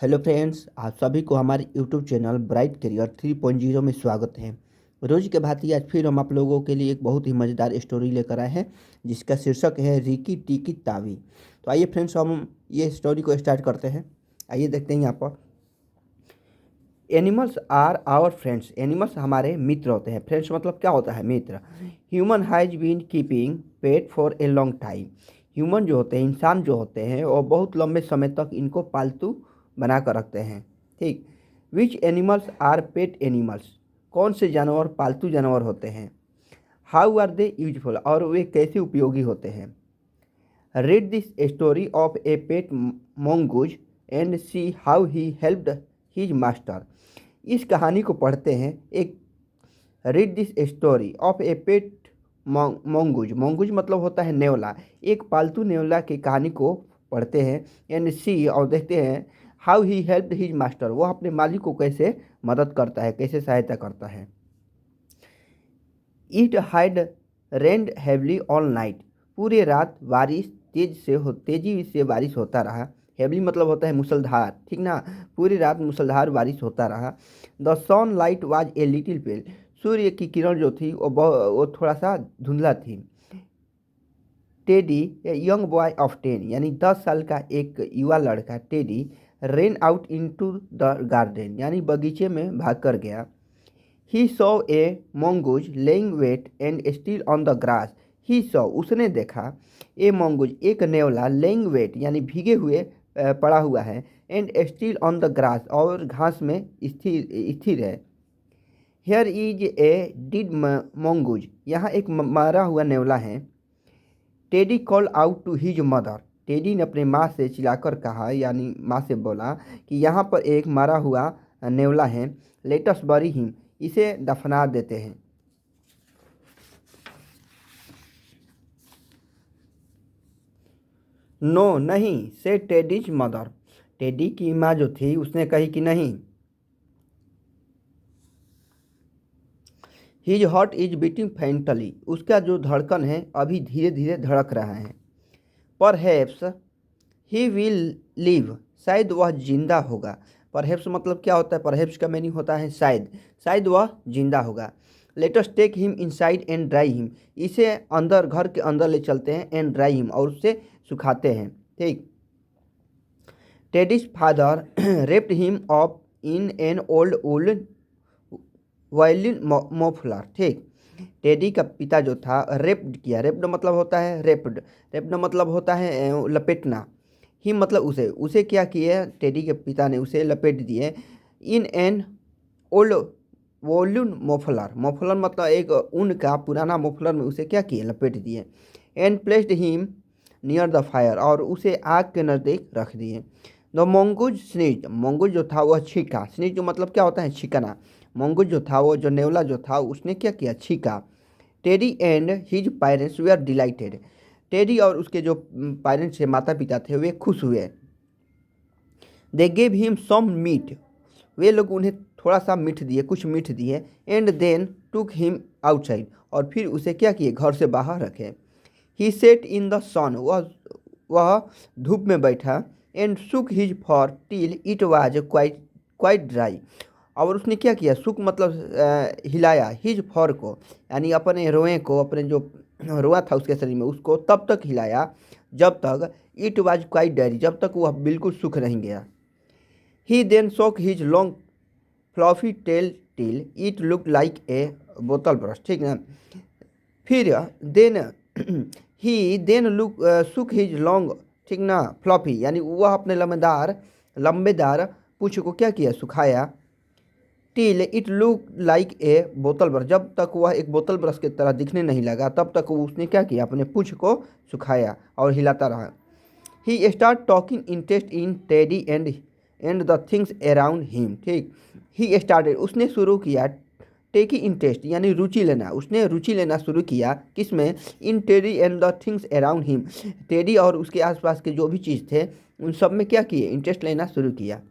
Hello friends, आप सभी को हमारे यूट्यूब चैनल ब्राइट करियर 3.0 में स्वागत है। रोज के भांति आज फिर हम आप लोगों के लिए एक बहुत ही मज़ेदार स्टोरी लेकर आए हैं, जिसका शीर्षक है रिकी टिकी तावी। तो आइए फ्रेंड्स, हम ये स्टोरी को स्टार्ट करते हैं। आइए देखते हैं यहाँ पर। Animals are our friends. Animals हमारे मित्र होते हैं। फ्रेंड्स मतलब क्या होता है? मित्र। Human has been keeping pet for a long time. Human जो होते हैं, इंसान जो होते हैं, वो बहुत लंबे समय तक इनको पालतू बना कर रखते हैं। ठीक। Which animals are pet animals. कौन से जानवर पालतू जानवर होते हैं? How are they useful. और वे कैसे उपयोगी होते हैं? Read this story of a pet mongoose and see how he helped his master. इस कहानी को पढ़ते हैं। एक read this story of a pet mongoose। mongoose मतलब होता है नेवला। एक पालतू नेवला की कहानी को पढ़ते हैं। एंड सी और देखते हैं how he helped his master. वह अपने मालिक को कैसे मदद करता है, कैसे सहायता करता है। It had rained heavily all night. पूरे रात बारिश तेजी से बारिश होता रहा। हेवली मतलब होता है मूसलधार, ठीक ना। पूरी रात मूसलधार बारिश होता रहा। The sunlight was a little pale. सूर्य की किरण जो थी वो थोड़ा सा धुंधला थी। Teddy a young boy of 10 यानी 10 साल का एक युवा लड़का Teddy ran out into the garden यानी बगीचे में भाग कर गया। He saw a mongoose laying wet and still on the grass. He saw उसने देखा ए mongoose एक नेवला laying wet यानी भीगे हुए पड़ा हुआ है and still on the grass और घास में स्थिर है। Here is a dead mongoose। यहाँ एक मारा हुआ नेवला है। Teddy call out to his mother. Teddy ने अपने माँ से चिल्लाकर कहा, यानी माँ से बोला कि यहाँ पर एक मारा हुआ नेवला है। लेट अस बरी हिम। इसे दफना देते हैं। नो नहीं, से टेडीज मदर। टेडी की माँ जो थी उसने कही कि नहीं। His heart is beating faintly. उसका जो धड़कन है अभी धीरे धीरे धड़क रहा है। Perhaps he will live. शायद वह जिंदा होगा। परहैप्स मतलब क्या होता है? परहैप्स का मीनिंग होता है शायद। शायद वह जिंदा होगा। Let us take him inside and dry him. इसे अंदर, घर के अंदर ले चलते हैं। एंड ड्राई हिम और उसे सुखाते हैं। ठीक। Teddies father raped him up in an old woollen violin muffler. ठीक। टेडी का पिता जो था रेप्ड किया। रेप्ड मतलब होता है रेप्ड। रेप्ड मतलब होता है लपेटना। ही मतलब उसे क्या किया? टेडी के पिता ने उसे लपेट दिए। In an old woollen muffler. Muffler मतलब एक ऊन का पुराना मोफलर में उसे क्या किए? लपेट दिए। And placed him near the fire और उसे आग के नज़दीक रख दिए। The mongoose sneeze. मोंगूज जो था वह छींका। स्नीज जो मतलब क्या होता है? छींकना। मोंगूज जो था, वो जो नेवला जो था, उसने क्या किया? छींका। Teddy and his parents were delighted. Teddy और उसके जो पेरेंट्स थे, माता पिता थे, वे खुश हुए। They gave him some meat. वे लोग उन्हें थोड़ा सा मीठ दिए, कुछ मीठ दिए। And then took him outside और फिर उसे क्या किए? घर से बाहर रखे। He sat in the sun. वह धूप में बैठा। And shook his fur till it was quite quite dry. और उसने क्या किया? सुक मतलब हिलाया। हिज फॉर को यानी अपने रोए को, अपने जो रोआ था उसके शरीर में, उसको तब तक हिलाया जब तक इट वाज क्वाइट ड्राई, जब तक वह बिल्कुल सूख नहीं गया। He then shook his long fluffy tail till it look like a bottle brush. ठीक है। फिर then he then look shook his long, ठीक ना, फ्लॉफी यानी वह अपने लंबेदार पूंछ को क्या किया? सुखाया। Till it look like a bottle brush. जब तक वह एक बोतल ब्रश की तरह दिखने नहीं लगा तब तक उसने क्या किया? अपने पूंछ को सुखाया और हिलाता रहा। He start talking interest in Teddy and the things around him. ठीक। ही स्टार्टेड उसने शुरू किया। टेकी इंटरेस्ट यानी रुचि लेना। उसने रुचि लेना शुरू किया किसमें? In Teddy and the things around him. Teddy और उसके आसपास के जो भी चीज़ थे उन सब में क्या किए? इंटरेस्ट लेना शुरू किया।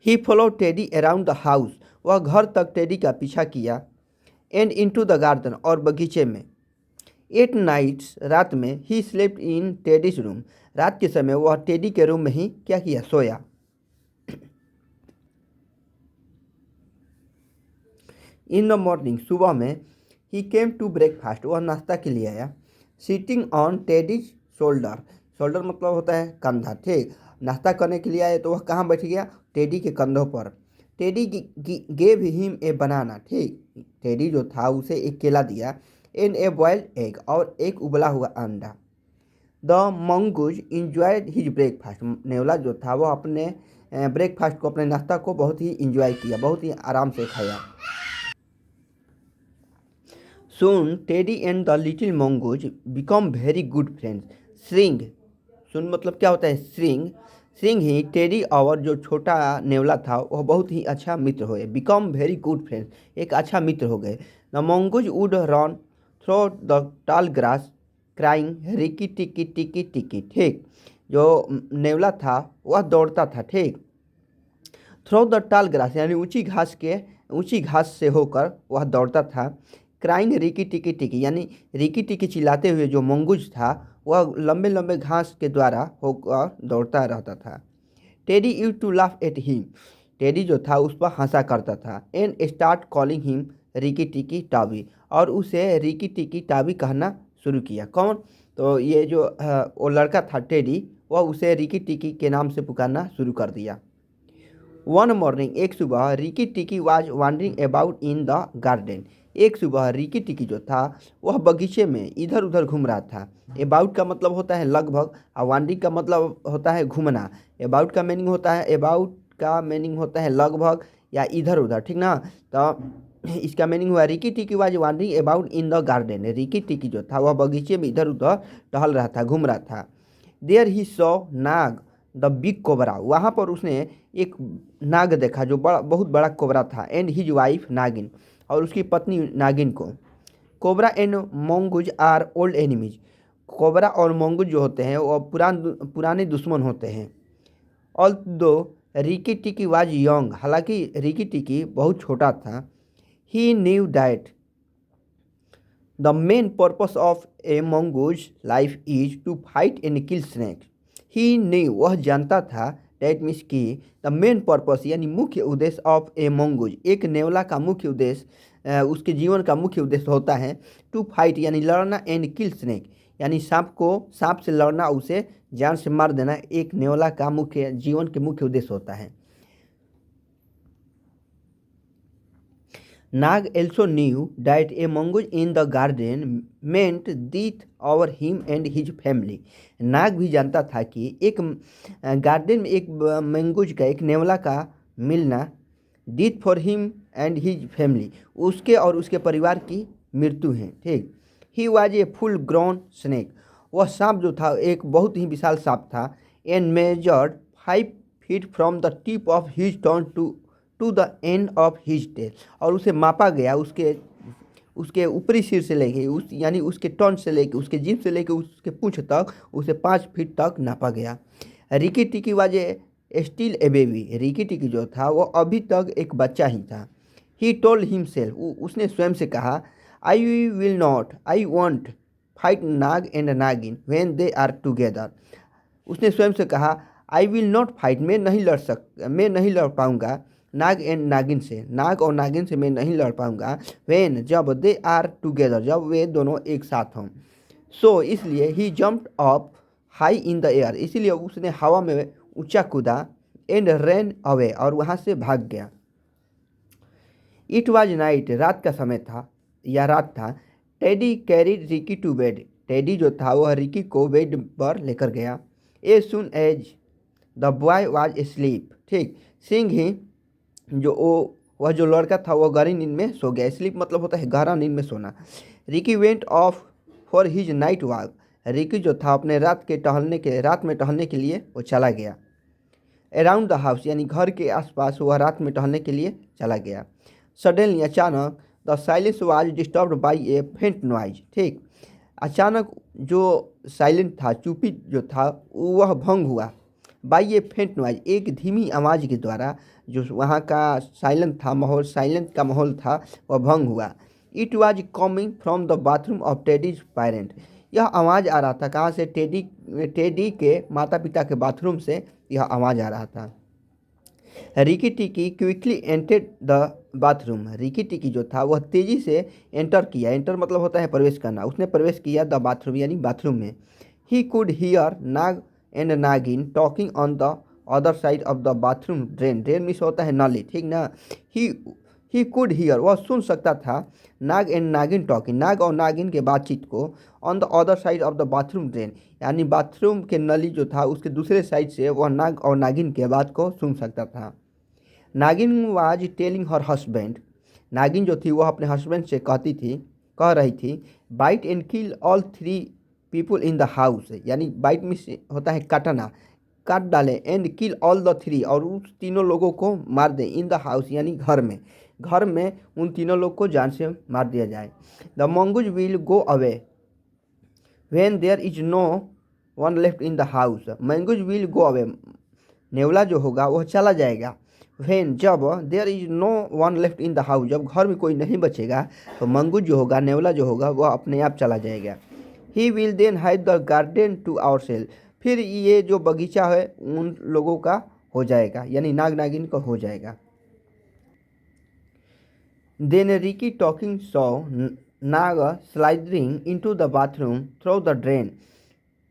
He follow Teddy around the house. वह घर तक टेडी का पीछा किया। एंड इनटू द गार्डन और बगीचे में। एट नाइट्स रात में he slept in teddies room. रात के समय वह टेडी के रूम में ही क्या किया? सोया। इन द मॉर्निंग, सुबह में, ही केम टू ब्रेकफास्ट, वह नाश्ता के लिए आया। Sitting on teddies shoulder, shoulder मतलब होता है कंधा, ठीक। नाश्ता करने के लिए आए तो वह कहाँ बैठ गया, टेडी के कंधों पर। टेडी गेव हिम ए बनाना, ठीक। टेडी जो था उसे एक केला दिया। एंड ए बॉयल्ड एग, और एक उबला हुआ अंडा। The mongoose enjoyed his breakfast, नेवला जो था वह अपने ब्रेकफास्ट को, अपने नाश्ता को बहुत ही इंजॉय किया, बहुत ही आराम से खाया। Soon Teddy and the little mongoose become very good friends. श्रिंग, सुन मतलब क्या होता है, श्रिंग। श्रिंग ही टेडी और जो छोटा नेवला था वह बहुत ही अच्छा मित्र हुए। बिकम वेरी गुड फ्रेंड्स, एक अच्छा मित्र हो गए। The mongoose would run through the tall grass crying Ricky टिकी टिकी टिकी, ठीक। जो नेवला था वह दौड़ता था, ठीक। थ्रू द टॉल ग्रास यानी ऊंची घास से होकर वह दौड़ता था। क्राइंग रिकी टिकी टिकी यानी रिकी टिकी चिल्लाते हुए जो मंगूज था वह लंबे लंबे घास के द्वारा होकर दौड़ता रहता था। Teddy used to laugh at him, Teddy जो था उस पर हंसा करता था। And start calling him Rikki Tikki Tavi, और उसे रिकी टिकी टाबी कहना शुरू किया। कौन, तो ये जो वो लड़का था टेडी, वह उसे रिकी टिकी के नाम से पुकारना शुरू कर दिया। वन मॉर्निंग, एक सुबह, Rikki Tikki was wandering about in the garden, एक सुबह रिकी टिकी जो था वह बगीचे में इधर उधर घूम रहा था। अबाउट का मतलब होता है लगभग, और वॉन्डरिंग का मतलब होता है घूमना। अबाउट का मीनिंग होता है लगभग या इधर उधर, ठीक ना। तो इसका मीनिंग हुआ Rikki Tikki was wandering about in the garden, Rikki Tikki जो था वह बगीचे में इधर उधर टहल रहा था, घूम रहा था। There he saw Nag the big cobra, वहाँ पर उसने एक नाग देखा जो बहुत बड़ा कोबरा था। एंड हिज वाइफ नागिन, और उसकी पत्नी नागिन को। Cobra and mongoose are old enemies, cobra और मोंगुज जो होते हैं वो पुराने दुश्मन होते हैं। ऑल दो रिकी टिकी वाज यंग, हालांकि रिकी टिकी बहुत छोटा था। He knew that the main purpose of a mongoose life is to fight and kill snakes. He knew, वह जानता था, डैट मीन्स की, द मेन पर्पस यानी मुख्य उद्देश्य ऑफ ए मंगूज, एक नेवला का मुख्य उद्देश्य, उसके जीवन का मुख्य उद्देश्य होता है टू फाइट यानी लड़ना, एंड किल स्नैक यानी सांप से लड़ना, उसे जान से मार देना, एक नेवला का मुख्य जीवन के मुख्य उद्देश्य होता है। Nag also knew that a mongoose in the garden meant death over him and his family. नाग भी जानता था कि एक गार्डन में एक मंगूज का, एक नेवला का मिलना death for him and his family, उसके और उसके परिवार की मृत्यु है, ठीक। He was a full grown snake, वह सांप जो था एक बहुत ही विशाल सांप था। And measured 5 feet from the tip of his turn to the end of his tail, और उसे मापा गया उसके ऊपरी सिर से लेके यानी उसके टर्न से लेके, उसके जीभ से लेके उसके पूंछ तक, उसे 5 फीट तक नापा गया। रिकी टिकी वाजे still a baby, Ricky Tikki जो था वो अभी तक एक बच्चा ही था। ही टोल्ड हिमसेल्फ, उसने स्वयं से कहा, I want fight Nag and नागिन व्हेन दे आर टुगेदर। उसने स्वयं से कहा, आई विल नॉट फाइट, मैं नहीं लड़ पाऊंगा नाग एंड नागिन से, नाग और नागिन से मैं नहीं लड़ पाऊंगा। व्हेन, जब, दे आर टुगेदर, जब वे दोनों एक साथ हों। सो, इसलिए, he jumped up high in the air, इसीलिए उसने हवा में ऊंचा कूदा। एंड रन अवे, और वहाँ से भाग गया। इट वॉज नाइट, रात का समय था या रात था। Teddy carried Rikki to bed, Teddy जो था वह रिकी को बेड पर लेकर गया। As soon as the boy was asleep, ठीक। सिंह ही वह जो लड़का था वह गहरी नींद में सो गया। स्लीप मतलब होता है गहरा नींद में सोना। Ricky went of for his night walk, Ricky जो था अपने रात में टहलने के लिए वो चला गया। अराउंड द हाउस यानी घर के आसपास वह रात में टहलने के लिए चला गया। सडनली, अचानक, the silence was disturbed by a faint noise, ठीक। अचानक जो साइलेंट था, चुप्पी जो था वह भंग हुआ। बाई ए फेंट नॉइज, एक धीमी आवाज़ के द्वारा जो वहाँ का साइलेंट का माहौल था वह भंग हुआ। It was coming from the bathroom of teddies parent, यह आवाज़ आ रहा था कहाँ से, टेडी के माता पिता के बाथरूम से यह आवाज़ आ रहा था। रिकी टिकी quickly एंटेड the bathroom. Ricky Tikki जो था वह तेजी से एंटर किया, एंटर मतलब होता है प्रवेश करना, उसने प्रवेश किया द बाथरूम यानी बाथरूम में। He could hear Nag and Nagin talking on the other side of the bathroom drain. Drain means होता है नाली, ठीक ना। ही ही कुड हियर वह सुन सकता था नाग एंड नागिन टॉकिंग, नाग और नागिन के बातचीत को, on the other side of the bathroom drain यानी बाथरूम के नली जो था उसके दूसरे साइड से वह नाग और नागिन के बात को सुन सकता था। नागिन वाज टेलिंग हर हस्बैंड, नागिन जो थी वह अपने हस्बैंड से कह रही थी bite and kill all three people in the house, यानी बाइट में होता है काटना, काट डालें, and kill all the three और उस तीनों लोगों को मार दें, इन द हाउस यानी घर में, घर में उन तीनों लोग को जान से मार दिया जाए। The mongoose will go away when there is no one left in the house, mongoose will go away, नेवला जो होगा वह चला जाएगा, व्हेन जब there is no one left in the house जब घर में कोई नहीं बचेगा तो मंगूज जो होगा, नेवला जो होगा वह अपने आप चला जाएगा। He will then hide the garden to our self, फिर ये जो बगीचा है उन लोगों का हो जाएगा यानी नाग नागिन का हो जाएगा। Then Rikki talking saw Nag sliding into the bathroom through the drain,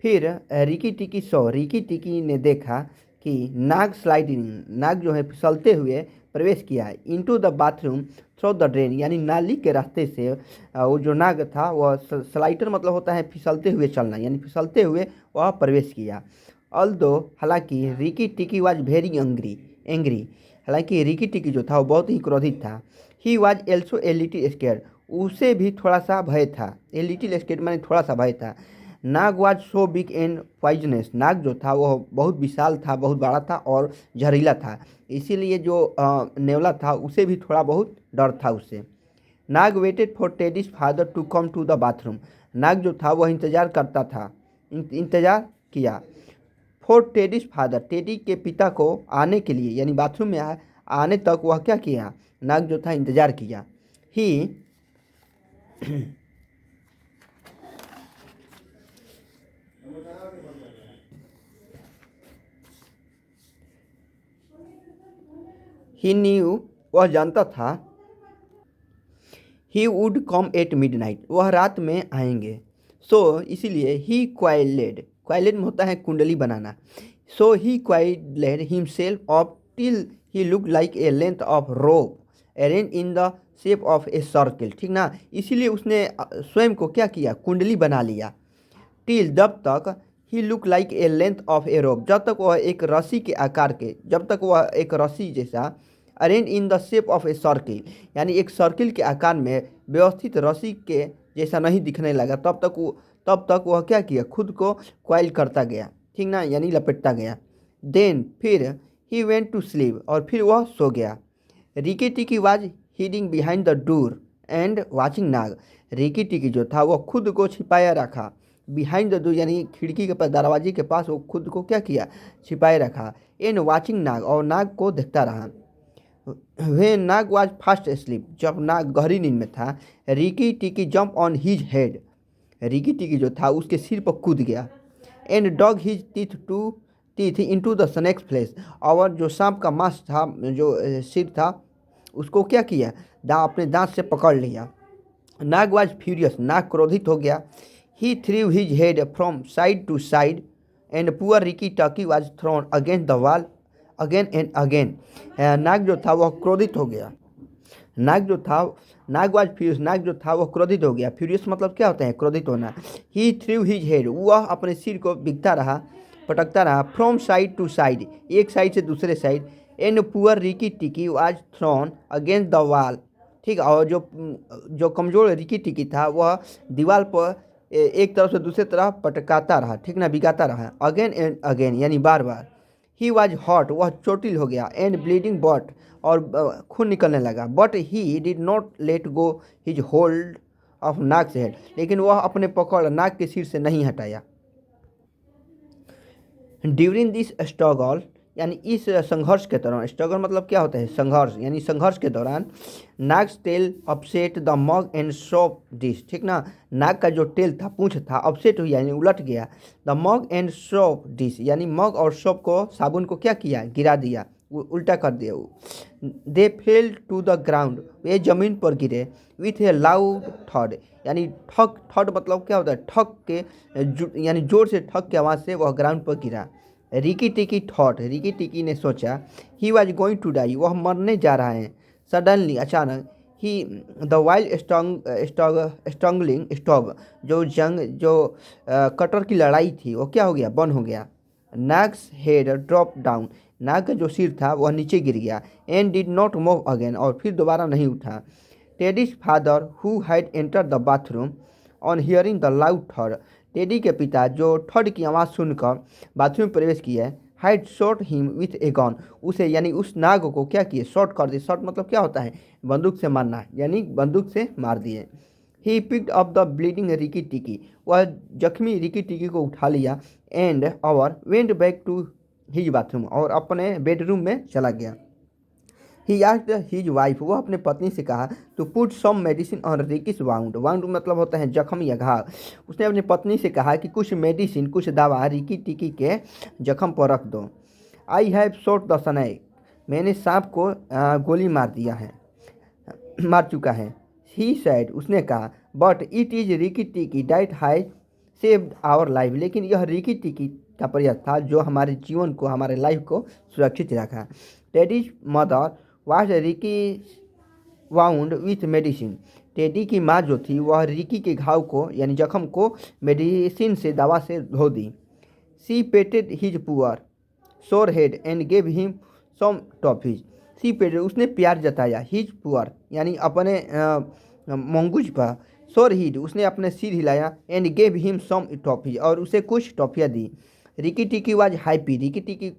फिर Rikki Tikki saw, Rikki Tikki ने देखा कि नाग स्लाइडिंग, नाग जो है फिसलते हुए प्रवेश किया, into the bathroom through the drain यानी नाली के रास्ते से वो जो नाग था वह स्लाइडर मतलब होता है फिसलते हुए चलना, यानी फिसलते हुए वह प्रवेश किया। ऑल्दो हालांकि Ricky Tikki was very angry, हालांकि रिकी टिकी जो था वो बहुत ही क्रोधित था। He was also a little scared, उसे भी थोड़ा सा भय था, ए लिटिल स्केर्ड माने थोड़ा सा भय था। Nag was so big and poisonous, Nag जो था वह बहुत विशाल था, बहुत बड़ा था और जहरीला था, इसीलिए जो नेवला था उसे भी थोड़ा बहुत डर था उससे। Nag waited for Teddy's father to come to the bathroom, Nag जो था वह इंतज़ार करता था, इंतज़ार किया फॉर टेडीज फादर, टेडी के पिता को आने के लिए यानी बाथरूम में आने तक वह क्या किया, नाग जो था इंतज़ार किया। ही न्यू वह जानता था, he would come at midnight वह रात में आएंगे, सो इसीलिए ही क्वाइलेड, क्वाइलेड में होता है कुंडली बनाना, so he coiled himself up till he look like a length of rope arrange in the shape of a circle, ठीक ना। इसीलिए उसने स्वयं को क्या किया, कुंडली बना लिया, टिल जब तक, he look like a length of a rope जब तक वह एक रस्सी के आकार के, जब तक वह एक रस्सी जैसा, arrange in the shape of a circle यानी एक सर्किल के आकार में व्यवस्थित रस्सी के जैसा नहीं दिखने लगा, तब तक वह क्या किया, खुद को क्वाइल करता गया, ठीक ना, यानी लपेटता गया। देन फिर ही वेंट टू स्लीप और फिर वह सो गया। Ricky Tikki was heading behind the door and watching Nag, Ricky Tikki जो था वह खुद को छिपाया रखा, बिहाइंड द डोर यानी खिड़की के पास, दरवाजे के पास वो खुद को क्या किया, छिपाए रखा, एंड वाचिंग नाग और नाग को देखता रहा। वे नाग वाज फास्ट स्लीप जब नाग गहरी नींद में था, Rikki Tikki jump on his head, Rikki Tikki जो था उसके सिर पर कूद गया, and dug his teeth into the snake's flesh और जो सांप का मांस था, जो सिर था उसको क्या किया, अपने दांत से पकड़ लिया। नाग वाज फ्यूरियस, नाग क्रोधित हो गया। He threw his head from side to side and poor Rikki Tikki was thrown against the wall again and again, Nag जो था वह क्रोधित हो गया, नाग वाज फ्यूरियस, नाग जो था वह क्रोधित हो गया, फ्यूरियस मतलब क्या होता है, क्रोधित होना। ही थ्रीव हिज हेड वह अपने सिर को बिकता रहा, पटकता रहा, फ्रॉम साइड टू साइड एक साइड से दूसरे side, and poor Ricky Tikki was thrown against the wall, ठीक, और जो कमज़ोर रिकी टिकी था वह दीवार पर एक तरफ से दूसरे तरफ पटकाता रहा, ठीक ना, बिगाता रहा, अगेन एंड अगेन यानी बार बार। ही वाज हॉट वह चोटिल हो गया, एंड ब्लीडिंग बट और खून निकलने लगा, but he did not let go his hold of Nag से हेड, लेकिन वह अपने पकड़ नाग के सिर से नहीं हटाया। ड्यूरिंग दिस स्ट्रगल यानी इस संघर्ष के दौरान, स्ट्रगल मतलब क्या होता है, संघर्ष, यानी संघर्ष के दौरान, Nag's tail upset the mug and soap dish, ठीक ना, नाग का जो टेल था, पूंछ था, अपसेट हुआ यानी उलट गया, the mug and soap dish यानी मग और सोप को, साबुन को क्या किया, गिरा दिया, उल्टा कर दिया वो। दे फेल टू द ग्राउंड, वे ज़मीन पर गिरे। विथ ए लाउड थड, यानी ठक, थड मतलब क्या होता है, ठक के यानी जोर से ठक के आवाज़ से वह ग्राउंड पर गिरा। रिकी टिकी थॉट, रिकी टिकी ने सोचा। He was going to die, वह मरने जा रहा है। सडनली, अचानक। He the wild struggling stop, जो कटर की लड़ाई थी वो क्या हो गया, बंद हो गया। नाग्स हेड ड्रॉप डाउन, नाग का जो सिर था वह नीचे गिर गया। And did not move again, और फिर दोबारा नहीं उठा। Teddies father who had enter the bathroom on hearing the loud third, teddy के पिता जो थर्ड की आवाज़ सुनकर बाथरूम में प्रवेश किए, had shot him with a gun, उसे यानी उस नाग को क्या किए, शॉट कर दिए। शॉट मतलब क्या होता है, बंदूक से मारना, यानी बंदूक से मार दिए। He picked up the bleeding Ricky टिकी, वह जख्मी रिकी टिकी को उठा लिया। एंड और went back to his bathroom, और अपने बेडरूम में चला गया। ही आस्क्ड हिज वाइफ, वह अपने पत्नी से कहा, to put some medicine on Rikki's wound, wound मतलब होता है जख्म या घाव। उसने अपनी पत्नी से कहा कि कुछ मेडिसिन, कुछ दवा रिकी टिकी के जख्म पर रख दो। I have shot the snake, मैंने सांप को गोली मार दिया है, मार चुका है। ही सैड, उसने कहा, but it is Rikki Tikki that has saved our life, लेकिन यह रिकी टिकी का प्रयास था जो हमारे जीवन को, हमारे लाइफ को सुरक्षित रखा। Teddies mother was Ricky wound with medicine, teddy की माँ जो थी वह रिकी के घाव को यानी जख्म को मेडिसिन से, दवा से धो दी। She petted his poor sore head and gave him some toffees, she petted उसने प्यार जताया, हिज पुअर यानी अपने मंगूज पर, सोर हिड उसने अपने सिर हिलाया, and gave him some toffees और उसे कुछ टॉफियाँ दी। Rikki Tikki was happy, Rikki Tikki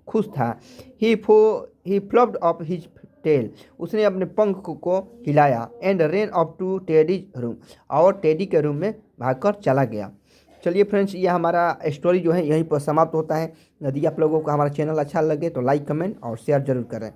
खुश था। He fluffed up his tail, उसने अपने पंख को हिलाया। And ran up to Teddy's room, और टेडी के रूम में भागकर चला गया। चलिए फ्रेंड्स, ये हमारा स्टोरी जो है यहीं पर समाप्त होता है। यदि आप लोगों को हमारा चैनल अच्छा लगे तो लाइक, कमेंट और शेयर जरूर करें।